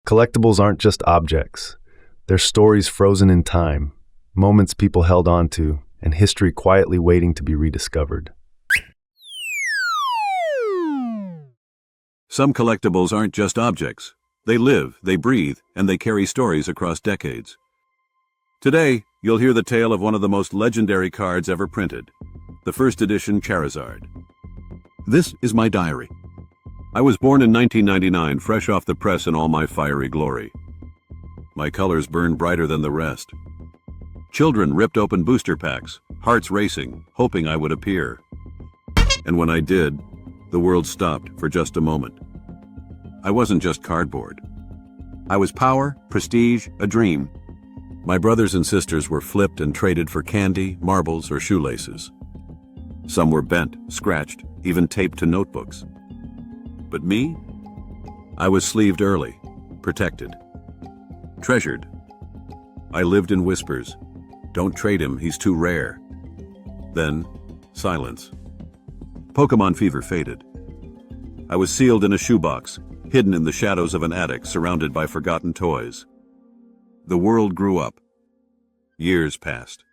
Collectibles aren't just objects. They're stories frozen in time, moments people held on to, and history quietly waiting to be rediscovered. Some collectibles aren't just objects. They live, they breathe, and they carry stories across decades. Today, you'll hear the tale of one of the most legendary cards ever printed, the first edition Charizard. This is my diary. I was born in 1999, fresh off the press in all my fiery glory. My colors burned brighter than the rest. Children ripped open booster packs, hearts racing, hoping I would appear. And when I did, the world stopped for just a moment. I wasn't just cardboard. I was power, prestige, a dream. My brothers and sisters were flipped and traded for candy, marbles, or shoelaces. Some were bent, scratched, even taped to notebooks. But me? I was sleeved early, protected, treasured. I lived in whispers. Don't trade him, he's too rare. Then, silence. Pokemon fever faded. I was sealed in a shoebox, hidden in the shadows of an attic surrounded by forgotten toys. The world grew up. Years passed.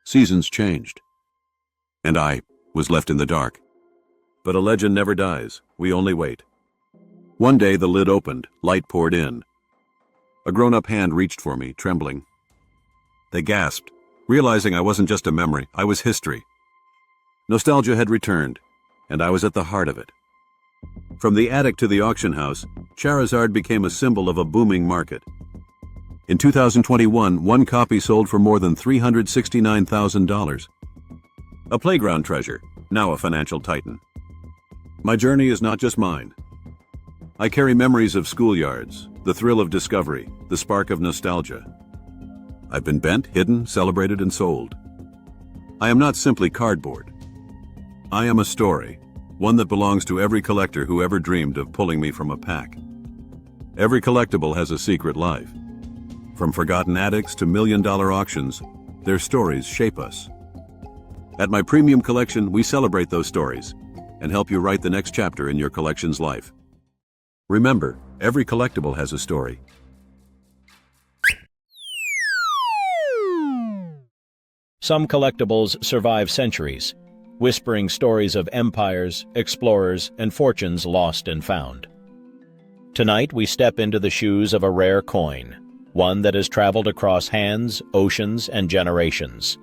Seasons changed. And I was left in the dark. But a legend never dies. We only wait. One day the lid opened, light poured in. A grown-up hand reached for me, trembling. They gasped, realizing I wasn't just a memory, I was history. Nostalgia had returned, and I was at the heart of it. From the attic to the auction house, Charizard became a symbol of a booming market. In 2021, one copy sold for more than $369,000. A playground treasure, now a financial titan. My journey is not just mine. I carry memories of schoolyards, the thrill of discovery, the spark of nostalgia. I've been bent, hidden, celebrated, and sold. I am not simply cardboard. I am a story, one that belongs to every collector who ever dreamed of pulling me from a pack. Every collectible has a secret life. From forgotten attics to million-dollar auctions, their stories shape us. At my premium collection, we celebrate those stories and help you write the next chapter in your collection's life. Remember, every collectible has a story. Some collectibles survive centuries, whispering stories of empires, explorers, and fortunes lost and found. Tonight, we step into the shoes of a rare coin, one that has traveled across hands, oceans, and generations.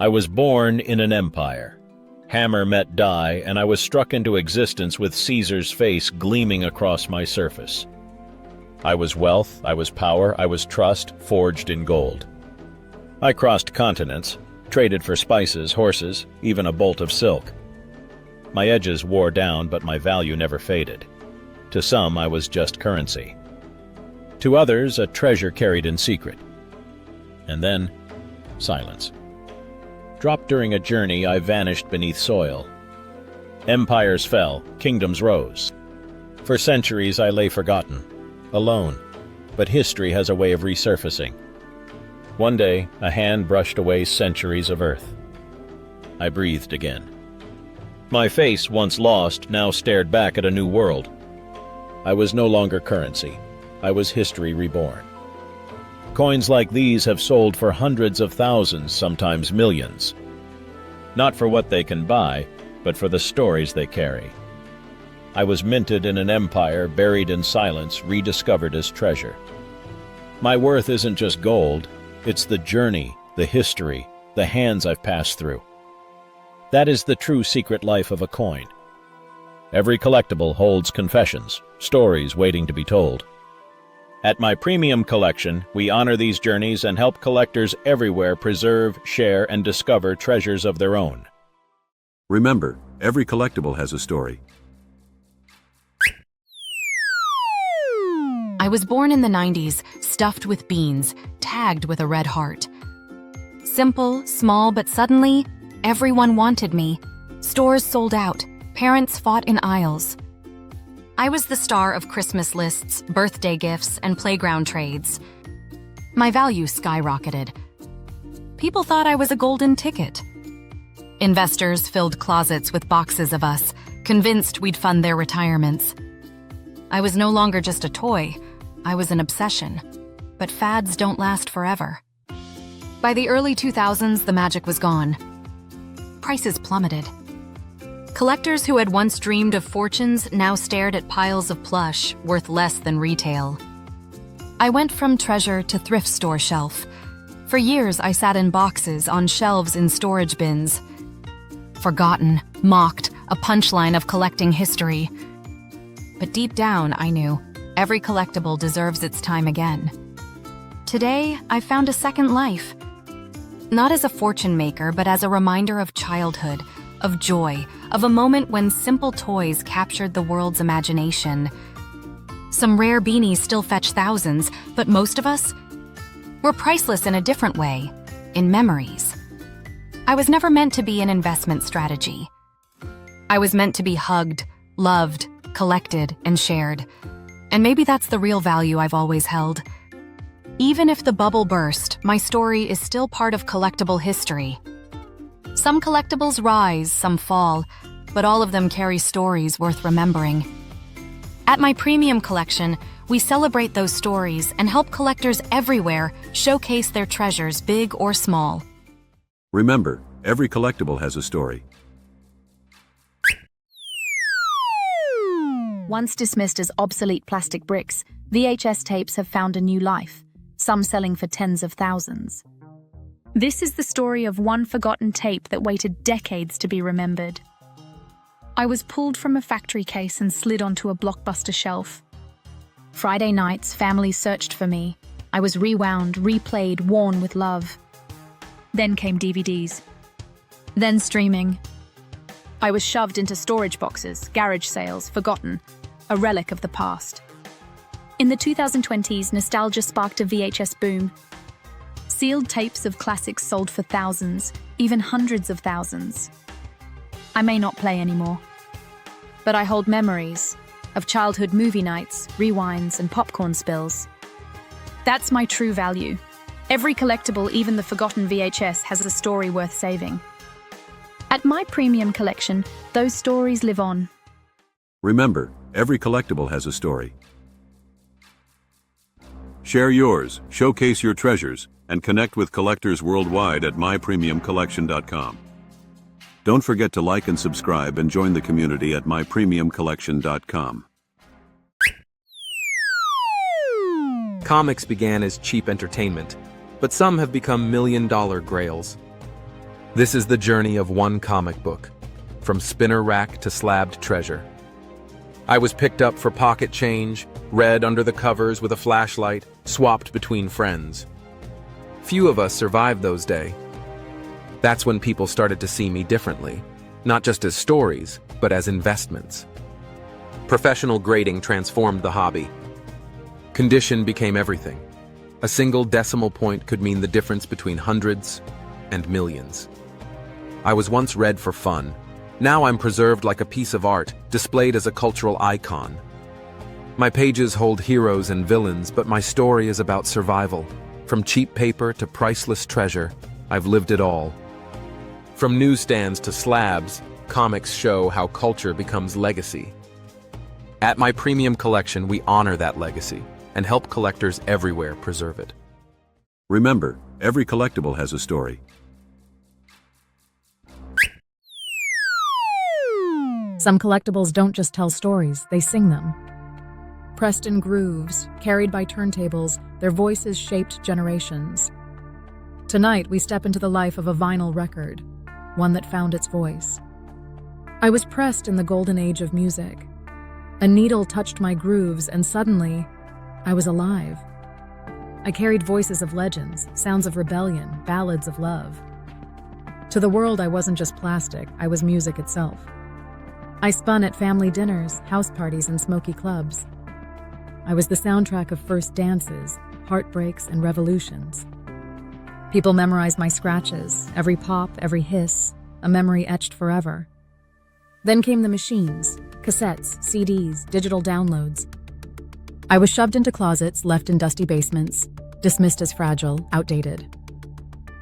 I was born in an empire. Hammer met die, and I was struck into existence with Caesar's face gleaming across my surface. I was wealth, I was power, I was trust, forged in gold. I crossed continents, traded for spices, horses, even a bolt of silk. My edges wore down, but my value never faded. To some, I was just currency. To others, a treasure carried in secret. And then, silence. Dropped during a journey, I vanished beneath soil. Empires fell, kingdoms rose. For centuries, I lay forgotten, alone. But history has a way of resurfacing. One day, a hand brushed away centuries of earth. I breathed again. My face, once lost, now stared back at a new world. I was no longer currency. I was history reborn. Coins like these have sold for hundreds of thousands, sometimes millions. Not for what they can buy, but for the stories they carry. I was minted in an empire, buried in silence, rediscovered as treasure. My worth isn't just gold, it's the journey, the history, the hands I've passed through. That is the true secret life of a coin. Every collectible holds confessions, stories waiting to be told. At my premium collection, we honor these journeys and help collectors everywhere preserve, share, and discover treasures of their own. Remember, every collectible has a story. I was born in the 90s, stuffed with beans, tagged with a red heart. Simple, small, but suddenly, everyone wanted me. Stores sold out. Parents fought in aisles. I was the star of Christmas lists, birthday gifts, and playground trades. My value skyrocketed. People thought I was a golden ticket. Investors filled closets with boxes of us, convinced we'd fund their retirements. I was no longer just a toy. I was an obsession. But fads don't last forever. By the early 2000s, the magic was gone. Prices plummeted. Collectors who had once dreamed of fortunes now stared at piles of plush worth less than retail. I went from treasure to thrift store shelf. For years, I sat in boxes on shelves in storage bins. Forgotten, mocked, a punchline of collecting history. But deep down, I knew every collectible deserves its time again. Today, I found a second life. Not as a fortune maker, but as a reminder of childhood, of joy, of a moment when simple toys captured the world's imagination. Some rare beanies still fetch thousands, but most of us, we're priceless in a different way, in memories. I was never meant to be an investment strategy. I was meant to be hugged, loved, collected, and shared. And maybe that's the real value I've always held. Even if the bubble burst, my story is still part of collectible history. Some collectibles rise, some fall, but all of them carry stories worth remembering. At my premium collection, we celebrate those stories and help collectors everywhere showcase their treasures, big or small. Remember, every collectible has a story. Once dismissed as obsolete plastic bricks, VHS tapes have found a new life, some selling for tens of thousands. This is the story of one forgotten tape that waited decades to be remembered. I was pulled from a factory case and slid onto a Blockbuster shelf. Friday nights, families searched for me. I was rewound, replayed, worn with love. Then came DVDs. Then streaming. I was shoved into storage boxes, garage sales, forgotten, a relic of the past. In the 2020s, nostalgia sparked a VHS boom. Sealed tapes of classics sold for thousands, even hundreds of thousands. I may not play anymore, but I hold memories of childhood movie nights, rewinds, and popcorn spills. That's my true value. Every collectible, even the forgotten VHS, has a story worth saving. At my premium collection, those stories live on. Remember, every collectible has a story. Share yours, showcase your treasures, and connect with collectors worldwide at mypremiumcollection.com. Don't forget to like and subscribe and join the community at mypremiumcollection.com. Comics began as cheap entertainment, but some have become million-dollar grails. This is the journey of one comic book, from spinner rack to slabbed treasure. I was picked up for pocket change, read under the covers with a flashlight, swapped between friends. Few of us survived those days. That's when people started to see me differently, not just as stories, but as investments. Professional grading transformed the hobby. Condition became everything. A single decimal point could mean the difference between hundreds and millions. I was once read for fun. Now I'm preserved like a piece of art, displayed as a cultural icon. My pages hold heroes and villains, but my story is about survival. From cheap paper to priceless treasure, I've lived it all. From newsstands to slabs, comics show how culture becomes legacy. At my premium collection, we honor that legacy and help collectors everywhere preserve it. Remember, every collectible has a story. Some collectibles don't just tell stories, they sing them. Pressed in grooves, carried by turntables, their voices shaped generations. Tonight, we step into the life of a vinyl record, one that found its voice. I was pressed in the golden age of music. A needle touched my grooves, and suddenly, I was alive. I carried voices of legends, sounds of rebellion, ballads of love. To the world, I wasn't just plastic, I was music itself. I spun at family dinners, house parties, and smoky clubs. I was the soundtrack of first dances, heartbreaks, and revolutions. People memorized my scratches, every pop, every hiss, a memory etched forever. Then came the machines, cassettes, CDs, digital downloads. I was shoved into closets, left in dusty basements, dismissed as fragile, outdated.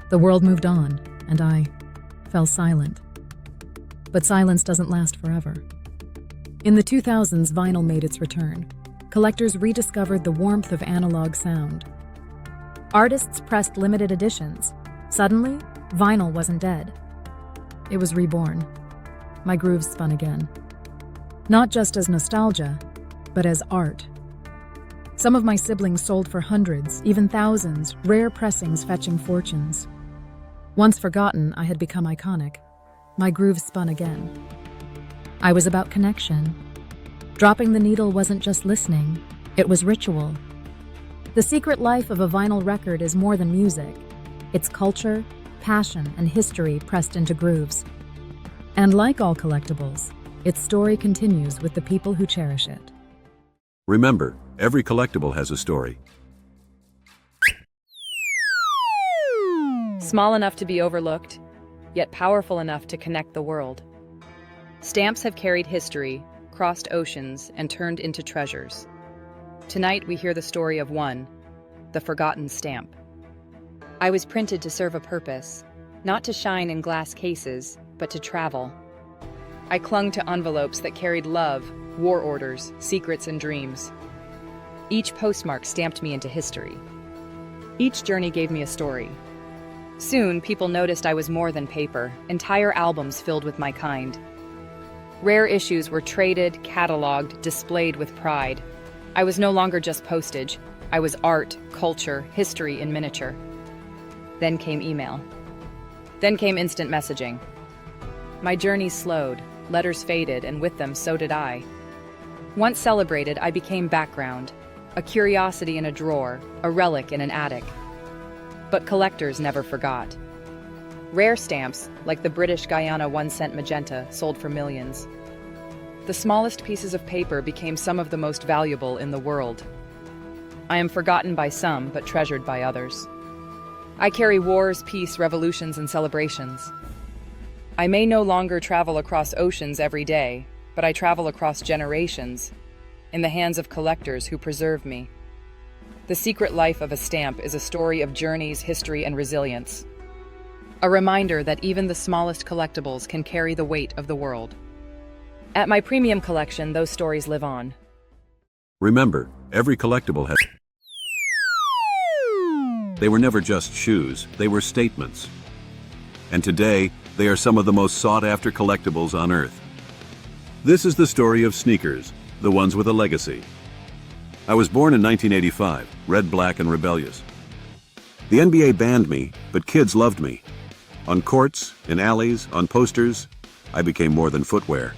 The world moved on, and I fell silent. But silence doesn't last forever. In the 2000s, vinyl made its return. collectors rediscovered the warmth of analog sound. Artists pressed limited editions. Suddenly, vinyl wasn't dead. It was reborn. My grooves spun again. Not just as nostalgia, but as art. Some of my siblings sold for hundreds, even thousands, rare pressings fetching fortunes. Once forgotten, I had become iconic. My grooves spun again. I was about connection. Dropping the needle wasn't just listening, it was ritual. The secret life of a vinyl record is more than music. It's culture, passion, and history pressed into grooves. And like all collectibles, its story continues with the people who cherish it. Remember, every collectible has a story. Small enough to be overlooked, yet powerful enough to connect the world. Stamps have carried history, crossed oceans, and turned into treasures. Tonight we hear the story of one, the forgotten stamp. I was printed to serve a purpose, not to shine in glass cases, but to travel. I clung to envelopes that carried love, war orders, secrets, and dreams. Each postmark stamped me into history. Each journey gave me a story. Soon, people noticed I was more than paper, entire albums filled with my kind. Rare issues were traded, cataloged, displayed with pride. I was no longer just postage. I was art, culture, history in miniature. Then came email. Then came instant messaging. My journey slowed, letters faded, and with them so did I. Once celebrated, I became background, a curiosity in a drawer, a relic in an attic. But collectors never forgot. Rare stamps, like the British Guyana 1-cent magenta, sold for millions. The smallest pieces of paper became some of the most valuable in the world. I am forgotten by some, but treasured by others. I carry wars, peace, revolutions, and celebrations. I may no longer travel across oceans every day, but I travel across generations, in the hands of collectors who preserve me. The secret life of a stamp is a story of journeys, history, and resilience. A reminder that even the smallest collectibles can carry the weight of the world. At my premium collection, those stories live on. Remember, every collectible has... They were never just shoes, they were statements. And today, they are some of the most sought-after collectibles on Earth. This is the story of sneakers, the ones with a legacy. I was born in 1985, red, black, and rebellious. The NBA banned me, but kids loved me. On courts, in alleys, on posters, I became more than footwear.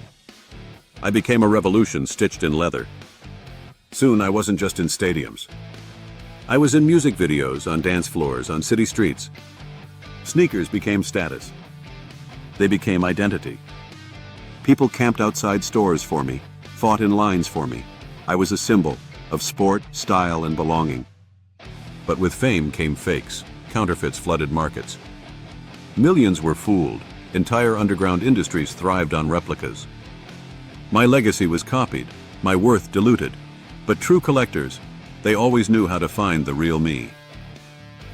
I became a revolution stitched in leather. Soon I wasn't just in stadiums. I was in music videos, on dance floors, on city streets. Sneakers became status. They became identity. People camped outside stores for me, fought in lines for me. I was a symbol of sport, style, and belonging. But with fame came fakes. Counterfeits flooded markets. Millions were fooled. Entire underground industries thrived on replicas. My legacy was copied, my worth diluted. But true collectors, they always knew how to find the real me.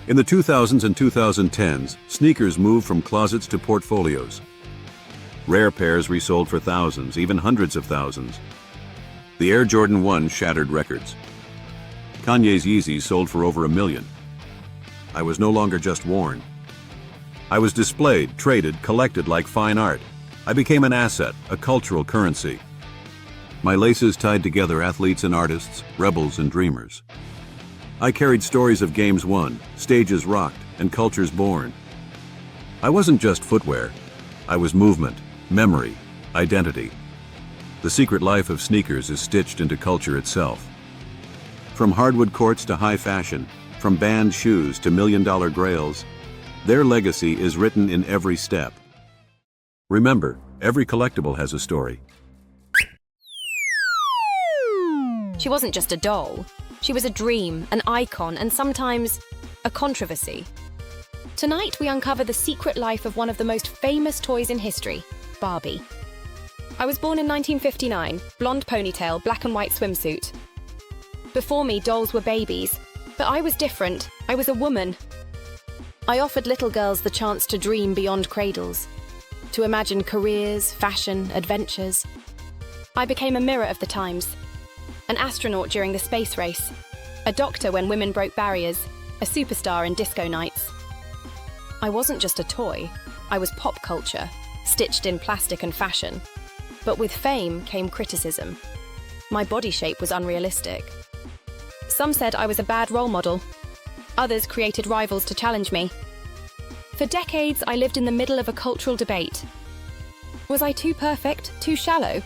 In the 2000s and 2010s, sneakers moved from closets to portfolios. Rare pairs resold for thousands, even hundreds of thousands. The Air Jordan 1 shattered records. Kanye's Yeezys sold for over $1 million. I was no longer just worn. I was displayed, traded, collected like fine art. I became an asset, a cultural currency. My laces tied together athletes and artists, rebels and dreamers. I carried stories of games won, stages rocked, and cultures born. I wasn't just footwear. I was movement, memory, identity. The secret life of sneakers is stitched into culture itself. From hardwood courts to high fashion, from banned shoes to million-dollar grails, their legacy is written in every step. Remember, every collectible has a story. She wasn't just a doll. She was a dream, an icon, and sometimes a controversy. Tonight we uncover the secret life of one of the most famous toys in history, Barbie. I was born in 1959, blonde ponytail, black and white swimsuit. Before me, dolls were babies, but I was different. I was a woman. I offered little girls the chance to dream beyond cradles, to imagine careers, fashion, adventures. I became a mirror of the times, an astronaut during the space race, a doctor when women broke barriers, a superstar in disco nights. I wasn't just a toy, I was pop culture, stitched in plastic and fashion. But with fame came criticism. My body shape was unrealistic. Some said I was a bad role model. Others created rivals to challenge me. For decades, I lived in the middle of a cultural debate. Was I too perfect, too shallow?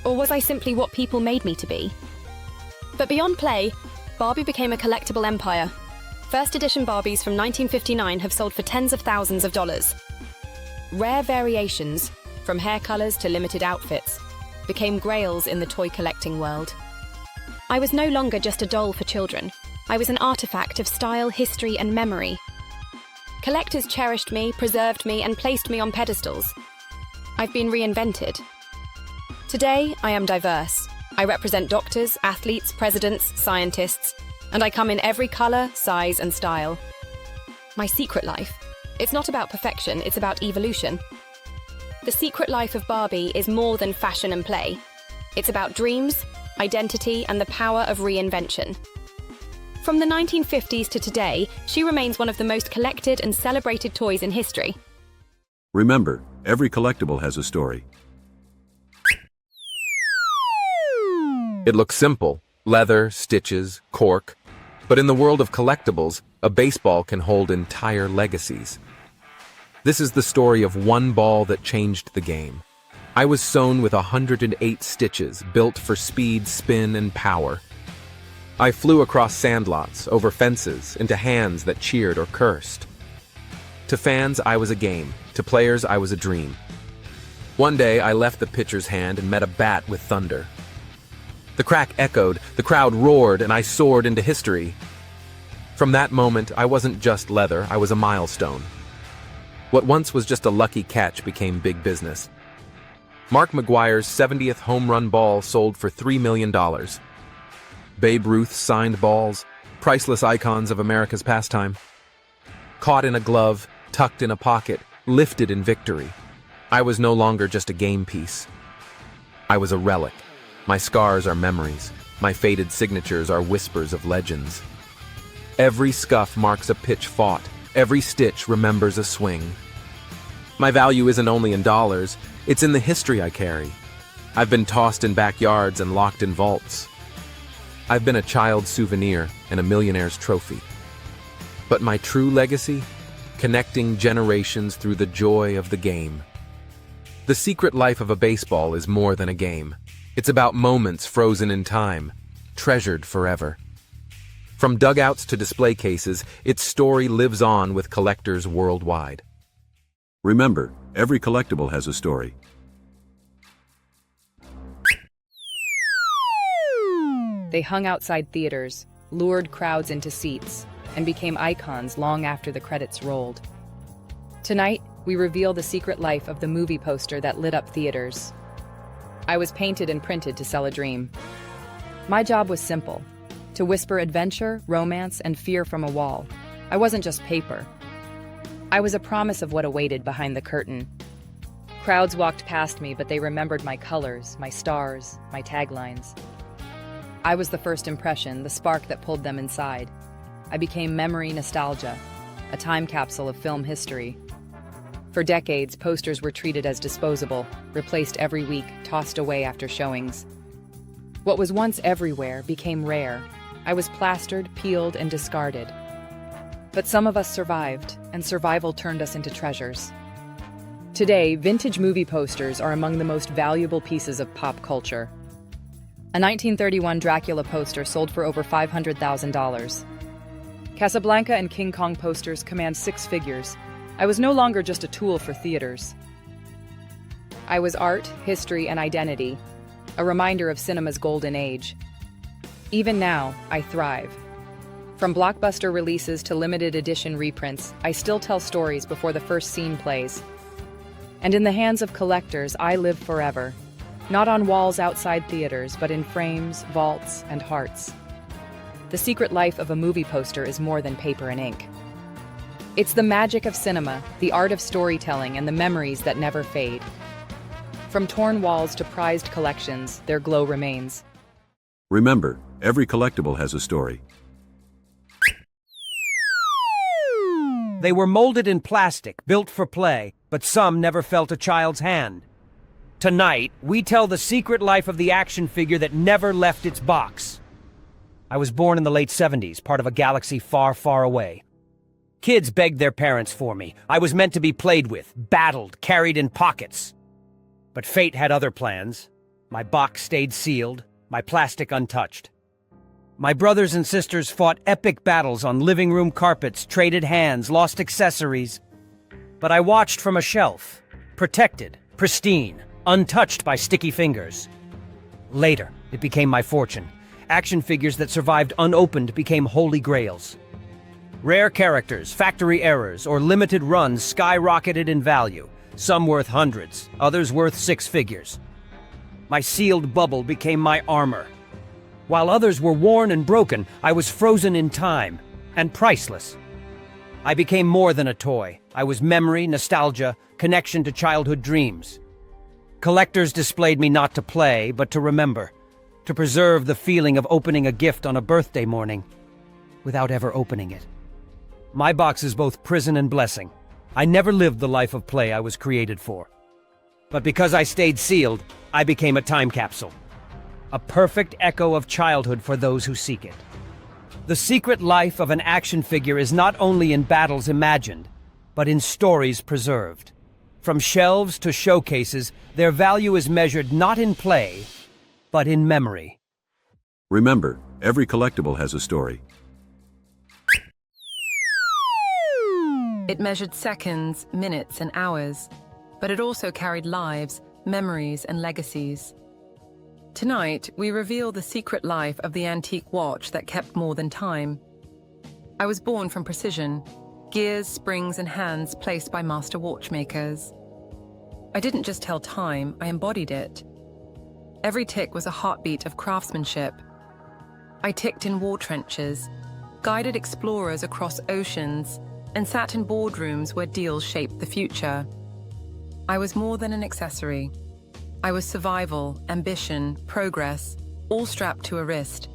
Or was I simply what people made me to be? But beyond play, Barbie became a collectible empire. First edition Barbies from 1959 have sold for tens of thousands of dollars. Rare variations, from hair colors to limited outfits, became grails in the toy collecting world. I was no longer just a doll for children. I was an artifact of style, history, and memory. Collectors cherished me, preserved me, and placed me on pedestals. I've been reinvented. Today, I am diverse. I represent doctors, athletes, presidents, scientists, and I come in every color, size, and style. My secret life. It's not about perfection, it's about evolution. The Secret Life of Barbie is more than fashion and play. It's about dreams, identity, and the power of reinvention. From the 1950s to today, she remains one of the most collected and celebrated toys in history. Remember, every collectible has a story. It looks simple: leather, stitches, cork. But in the world of collectibles, a baseball can hold entire legacies. This is the story of one ball that changed the game. I was sewn with 108 stitches, built for speed, spin, and power. I flew across sandlots, over fences, into hands that cheered or cursed. To fans, I was a game. To players, I was a dream. One day, I left the pitcher's hand and met a bat with thunder. The crack echoed, the crowd roared, and I soared into history. From that moment, I wasn't just leather, I was a milestone. What once was just a lucky catch became big business. Mark McGwire's 70th home run ball sold for $3 million. Babe Ruth's signed balls, priceless icons of America's pastime. Caught in a glove, tucked in a pocket, lifted in victory. I was no longer just a game piece. I was a relic. My scars are memories. My faded signatures are whispers of legends. Every scuff marks a pitch fought. Every stitch remembers a swing. My value isn't only in dollars, it's in the history I carry. I've been tossed in backyards and locked in vaults. I've been a child's souvenir and a millionaire's trophy. But my true legacy? Connecting generations through the joy of the game. The Secret Life of a Baseball is more than a game. It's about moments frozen in time, treasured forever. From dugouts to display cases, its story lives on with collectors worldwide. Remember, every collectible has a story. They hung outside theaters, lured crowds into seats, and became icons long after the credits rolled. Tonight, we reveal the secret life of the movie poster that lit up theaters. I was painted and printed to sell a dream. My job was simple: to whisper adventure, romance, and fear from a wall. I wasn't just paper. I was a promise of what awaited behind the curtain. Crowds walked past me, but they remembered my colors, my stars, my taglines. I was the first impression, the spark that pulled them inside. I became memory nostalgia, a time capsule of film history. For decades, posters were treated as disposable, replaced every week, tossed away after showings. What was once everywhere became rare. I was plastered, peeled, and discarded. But some of us survived, and survival turned us into treasures. Today, vintage movie posters are among the most valuable pieces of pop culture. A 1931 Dracula poster sold for over $500,000. Casablanca and King Kong posters command six figures. I was no longer just a tool for theaters. I was art, history, and identity, a reminder of cinema's golden age. Even now, I thrive. From blockbuster releases to limited edition reprints, I still tell stories before the first scene plays. And in the hands of collectors, I live forever. Not on walls outside theaters, but in frames, vaults, and hearts. The secret life of a movie poster is more than paper and ink. It's the magic of cinema, the art of storytelling, and the memories that never fade. From torn walls to prized collections, their glow remains. Remember, every collectible has a story. They were molded in plastic, built for play, but some never felt a child's hand. Tonight, we tell the secret life of the action figure that never left its box. I was born in the late 70s, part of a galaxy far, far away. Kids begged their parents for me. I was meant to be played with, battled, carried in pockets. But fate had other plans. My box stayed sealed, my plastic untouched. My brothers and sisters fought epic battles on living room carpets, traded hands, lost accessories. But I watched from a shelf, protected, pristine, untouched by sticky fingers. Later, it became my fortune. Action figures that survived unopened became holy grails. Rare characters, factory errors, or limited runs skyrocketed in value, some worth hundreds, others worth six figures. My sealed bubble became my armor. While others were worn and broken, I was frozen in time, and priceless. I became more than a toy. I was memory, nostalgia, connection to childhood dreams. Collectors displayed me not to play, but to remember, to preserve the feeling of opening a gift on a birthday morning, without ever opening it. My box is both prison and blessing. I never lived the life of play I was created for. But because I stayed sealed, I became a time capsule. A perfect echo of childhood for those who seek it. The secret life of an action figure is not only in battles imagined, but in stories preserved. From shelves to showcases, their value is measured not in play, but in memory. Remember, every collectible has a story. It measured seconds, minutes, and hours, but it also carried lives, memories, and legacies. Tonight, we reveal the secret life of the antique watch that kept more than time. I was born from precision, gears, springs, and hands placed by master watchmakers. I didn't just tell time, I embodied it. Every tick was a heartbeat of craftsmanship. I ticked in war trenches, guided explorers across oceans, and sat in boardrooms where deals shaped the future. I was more than an accessory. I was survival, ambition, progress, all strapped to a wrist.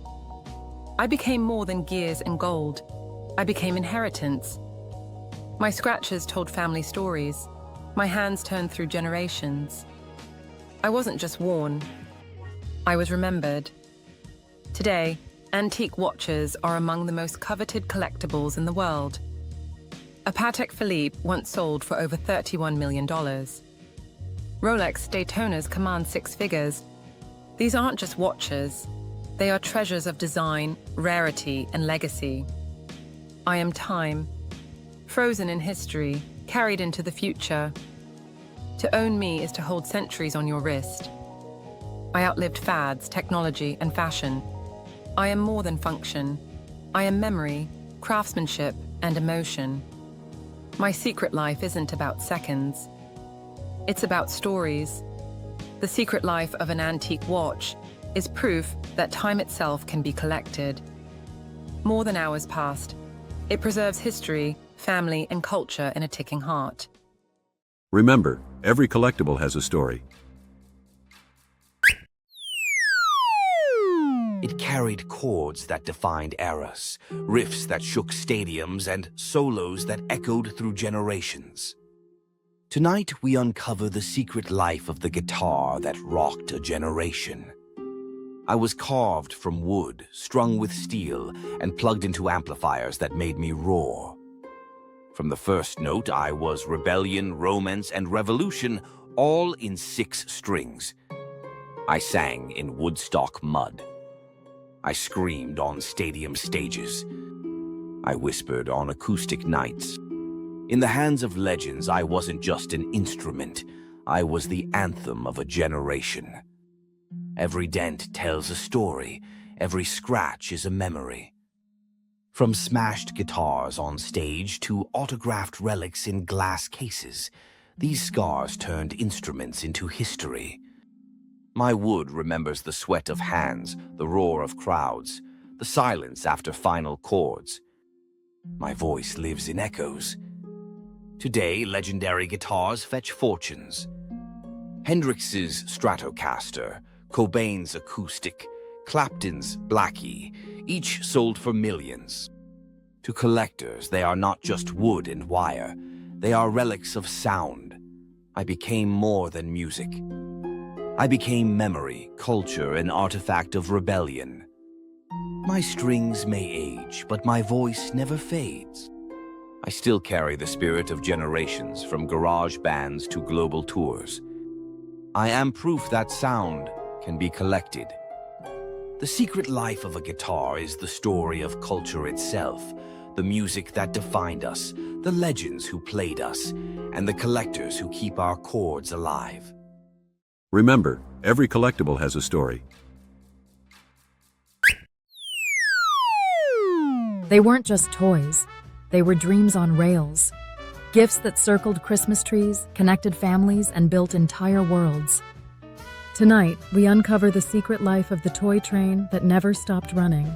I became more than gears and gold. I became inheritance. My scratches told family stories. My hands turned through generations. I wasn't just worn. I was remembered. Today, antique watches are among the most coveted collectibles in the world. A Patek Philippe once sold for over $31 million. Rolex Daytonas command six figures. These aren't just watches. They are treasures of design, rarity, and legacy. I am time, frozen in history, carried into the future. To own me is to hold centuries on your wrist. I outlived fads, technology, and fashion. I am more than function. I am memory, craftsmanship, and emotion. My secret life isn't about seconds. It's about stories. The secret life of an antique watch is proof that time itself can be collected. More than hours passed, it preserves history, family, and culture in a ticking heart. Remember, every collectible has a story. It carried chords that defined eras, riffs that shook stadiums, and solos that echoed through generations. Tonight, we uncover the secret life of the guitar that rocked a generation. I was carved from wood, strung with steel, and plugged into amplifiers that made me roar. From the first note, I was rebellion, romance, and revolution, all in 6 strings. I sang in Woodstock mud. I screamed on stadium stages. I whispered on acoustic nights. In the hands of legends, I wasn't just an instrument. I was the anthem of a generation. Every dent tells a story. Every scratch is a memory. From smashed guitars on stage to autographed relics in glass cases, these scars turned instruments into history. My wood remembers the sweat of hands, the roar of crowds, the silence after final chords. My voice lives in echoes. Today, legendary guitars fetch fortunes. Hendrix's Stratocaster, Cobain's acoustic, Clapton's Blackie, each sold for millions. To collectors, they are not just wood and wire. They are relics of sound. I became more than music. I became memory, culture, an artifact of rebellion. My strings may age, but my voice never fades. I still carry the spirit of generations, from garage bands to global tours. I am proof that sound can be collected. The secret life of a guitar is the story of culture itself, the music that defined us, the legends who played us, and the collectors who keep our chords alive. Remember, every collectible has a story. They weren't just toys. They were dreams on rails. Gifts that circled Christmas trees, connected families, and built entire worlds. Tonight, we uncover the secret life of the toy train that never stopped running.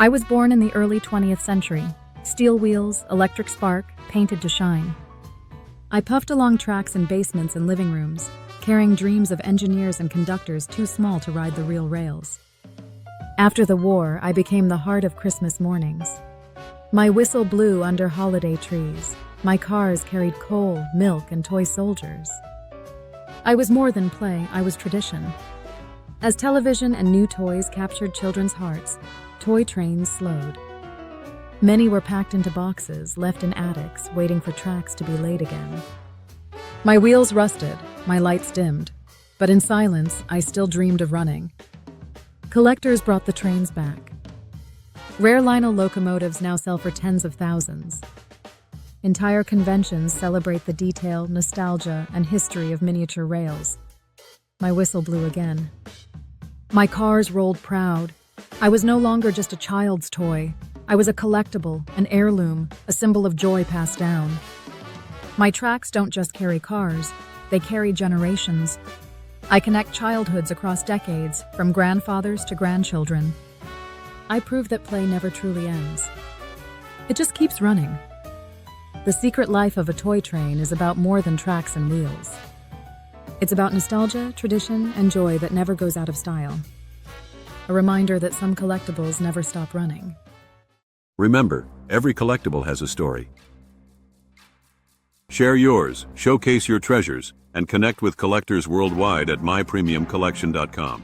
I was born in the early 20th century. Steel wheels, electric spark, painted to shine. I puffed along tracks in basements and living rooms, carrying dreams of engineers and conductors too small to ride the real rails. After the war, I became the heart of Christmas mornings. My whistle blew under holiday trees. My cars carried coal, milk, and toy soldiers. I was more than play, I was tradition. As television and new toys captured children's hearts, toy trains slowed. Many were packed into boxes, left in attics, waiting for tracks to be laid again. My wheels rusted, my lights dimmed, but in silence, I still dreamed of running. Collectors brought the trains back. Rare Lionel locomotives now sell for tens of thousands. Entire conventions celebrate the detail, nostalgia, and history of miniature rails. My whistle blew again. My cars rolled proud. I was no longer just a child's toy. I was a collectible, an heirloom, a symbol of joy passed down. My tracks don't just carry cars, they carry generations. I connect childhoods across decades, from grandfathers to grandchildren. I prove that play never truly ends. It just keeps running. The secret life of a toy train is about more than tracks and wheels. It's about nostalgia, tradition, and joy that never goes out of style. A reminder that some collectibles never stop running. Remember, every collectible has a story. Share yours, showcase your treasures, and connect with collectors worldwide at mypremiumcollection.com.